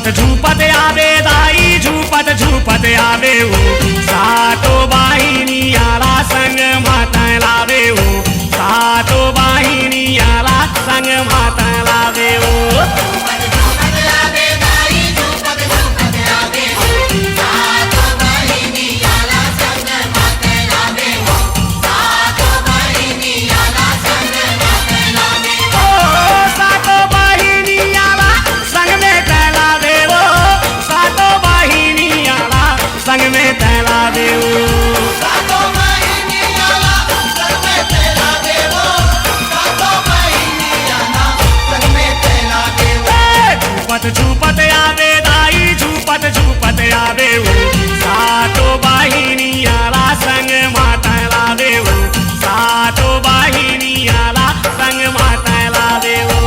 झुपत आवे दाई झुपत झुपत आवे हो सातो बाहिनी आला संग माता लावे हो सातो बाहिनी आला संग माता लावे हो संग में तैला देवो सातो बहिनी आला संग में तैला देवो सातो बहिनी आला संग में तैला देवो झूपत झूपत आवे दाई झूपत झूपत आवे हो सातो बाहिनी आला संग माता लावे हो सातो बाहिनी आला संग माता लावे हो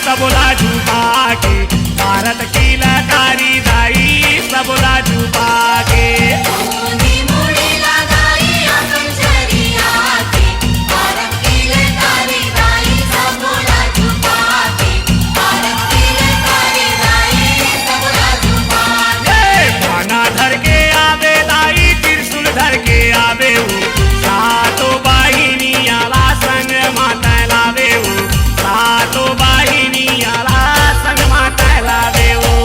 सबला झुपा के भारत की लकारी दाई सबला झुपा के भाना धर के आवे दाई त्रिशूल धर के आवे हो सातो बाहिनी आला संग माता लावे हो सातो बाहिनी आला संग माता लावे हो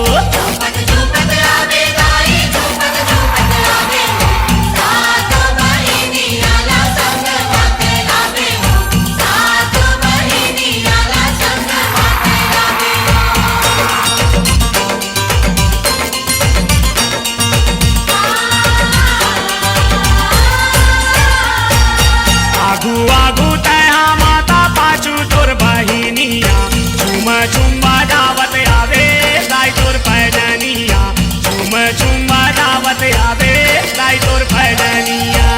आगू आगू तैहा माता पाछू तोर बहिनिया झूम झूम बजावत आवे दाई तोर पैजनिया झूम झूम बजावत आवे दाई तोर पैजनिया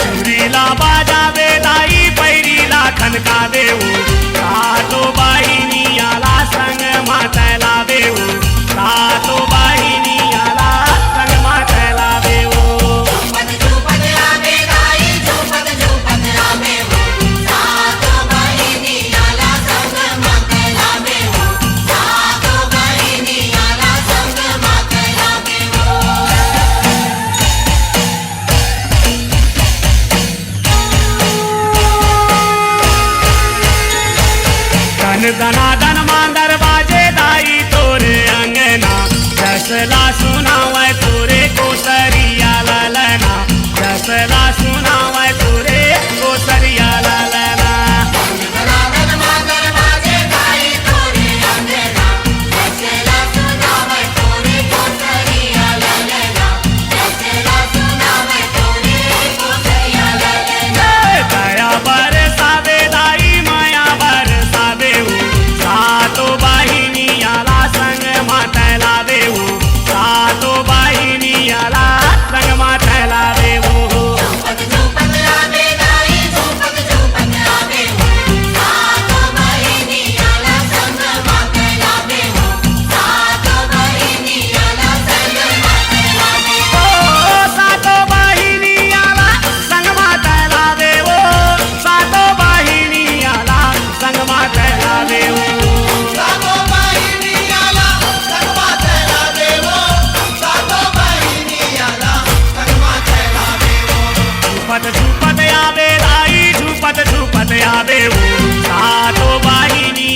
चूरीला बाजावे दाई पैरीला खनका देऊ सातो बाहिनी आला संग माता लावे हो सातो बाहिनी आला संग माता लावे हो दना दन मांदर बाजे दाई तोरे अंगना जसला सुनावे तोरे कोसरिया ललना जसला सुनावे तोरे कोसरिया ललना दया बरसावे दाई माया बरसावे हो सातो बाहिनी आला संग माता लावे हो सातो बाहिनी आला संग माता लावे हो सातो बाहिनी आला संग माता लावे हो सातो बाहिनी आला संग माता लावे हो सातो बहिनी आला संग माता लावे हो सातो बहिनी आला संग माता लावे हो झुपत झुपत आवे दाई झुपत झुपत आवे हो सातो बाहिनी